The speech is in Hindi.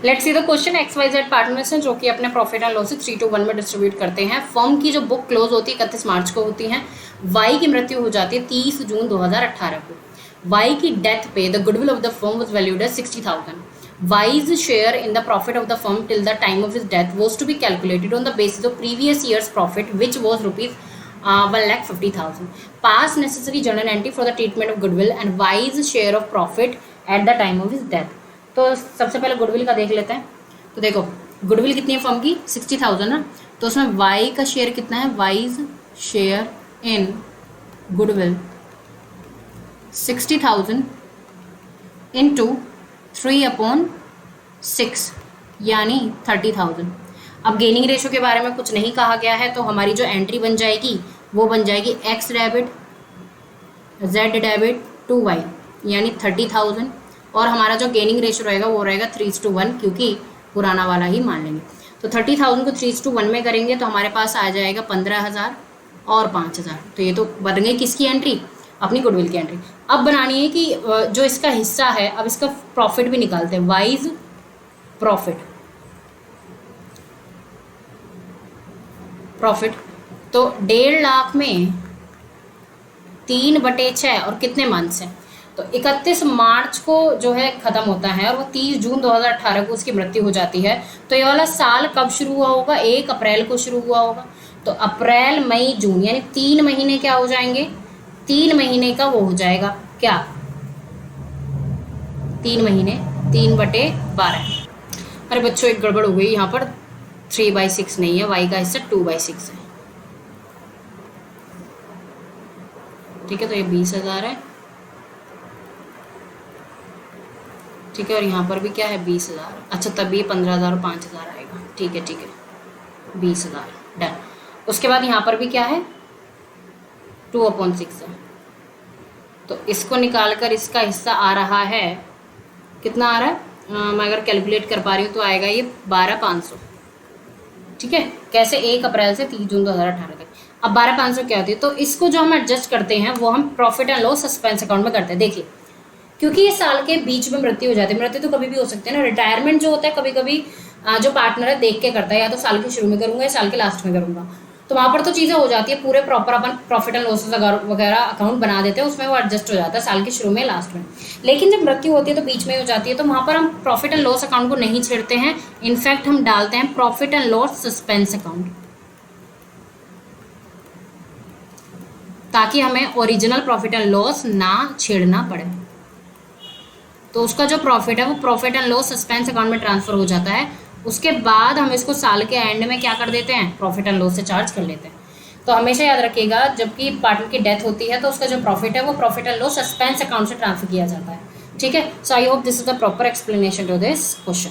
Let's see the question. XYZ partners हैं जो कि अपने प्रॉफिट एंड लॉस 3:1 में डिस्ट्रीब्यूट करते हैं। फर्म की जो बुक क्लोज होती है 31 मार्च को होती है। वाई की मृत्यु हो जाती है 30 जून 2018 को। वाई की डेथ पे the goodwill of the firm was valued at 60,000. Y's share in the profit of the firm till the time of his death was to be calculated on the basis of previous year's profit, which was rupees 1,50,000. Pass necessary journal entry for the treatment of goodwill and Y's share of profit at the time of his death. तो सबसे पहले गुडविल का देख लेते हैं। तो देखो गुडविल कितनी है फर्म की 60,000 ना, तो उसमें वाई का शेयर कितना है, wise share in goodwill 60,000 into 3/6 यानी 30,000। अब गेनिंग रेशो के बारे में कुछ नहीं कहा गया है, तो हमारी जो एंट्री बन जाएगी वो बन जाएगी x debit z debit 2y यानी 30,000, और हमारा जो गेनिंग रेशो रहेगा वो रहेगा 3:1 क्योंकि पुराना वाला ही मान लेंगे। तो 30,000 को 3:1 में करेंगे तो हमारे पास आ जाएगा 15,000 और 5,000। तो ये तो बन गई किसकी एंट्री, अपनी गुडविल की एंट्री। अब बनानी है कि जो इसका हिस्सा है, अब इसका प्रॉफिट भी निकालते हैं। वाइज प्रॉफिट तो 1.5 लाख में 3/6 और कितने मंथ्स हैं, तो 31 मार्च को जो है ख़त्म होता है और वो 30 जून 2018 को उसकी मृत्यु हो जाती है। तो ये वाला साल कब शुरू हुआ होगा, 1 अप्रैल को शुरू हुआ होगा। तो अप्रैल मई जून यानी 3 महीने क्या हो जाएंगे, 3 महीने का वो हो जाएगा क्या, 3 महीने 3/12। अरे बच्चों एक गड़बड़ हो गई, यहाँ पर 3/6 नहीं है, वाई का हिस्सा 2/6 है। ठीक है, तो ये 20,000 है। ठीक है, और यहाँ पर भी क्या है 20,000। अच्छा तब ये 15,000 और 5,000 आएगा। ठीक है 20,000 डन। उसके बाद यहाँ पर भी क्या है 2/6 है, तो इसको निकाल कर इसका हिस्सा आ रहा है, कितना आ रहा है, मैं अगर कैलकुलेट कर पा रही हूँ तो आएगा ये 12,500। ठीक है, कैसे 1 अप्रैल से 30 जून 2018 तक। अब 12,500 क्या होती है, तो इसको जो हम एडजस्ट करते हैं वो हम profit and loss suspense account में करते हैं। देखिए क्योंकि ये साल के बीच में मृत्यु हो जाती है, मृत्यु तो कभी भी हो सकती है ना। रिटायरमेंट जो होता है कभी कभी जो पार्टनर है देख के करता है, या तो साल के शुरू में करूंगा या साल के लास्ट में करूंगा, तो वहाँ पर तो चीज़ें हो जाती है, पूरे proper upon profit and losses वगैरह अकाउंट बना देते हैं, उसमें वो एडजस्ट हो जाता है साल के शुरू में लास्ट में। लेकिन जब मृत्यु होती है तो बीच में हो जाती है, तो वहाँ पर हम प्रॉफिट एंड लॉस अकाउंट को नहीं छेड़ते हैं। इनफैक्ट हम डालते हैं profit and loss suspense account, ताकि हमें ओरिजिनल प्रॉफिट एंड लॉस ना छेड़ना पड़े। तो उसका जो प्रॉफिट है वो profit and loss suspense account में ट्रांसफर हो जाता है। उसके बाद हम इसको साल के एंड में क्या कर देते हैं, प्रॉफिट एंड लॉस से चार्ज कर लेते हैं। तो हमेशा याद रखिएगा जबकि पार्टनर की डेथ होती है तो उसका जो प्रॉफिट है वो profit and loss suspense account से ट्रांसफर किया जाता है। ठीक है, so I hope this is the proper explanation to this question.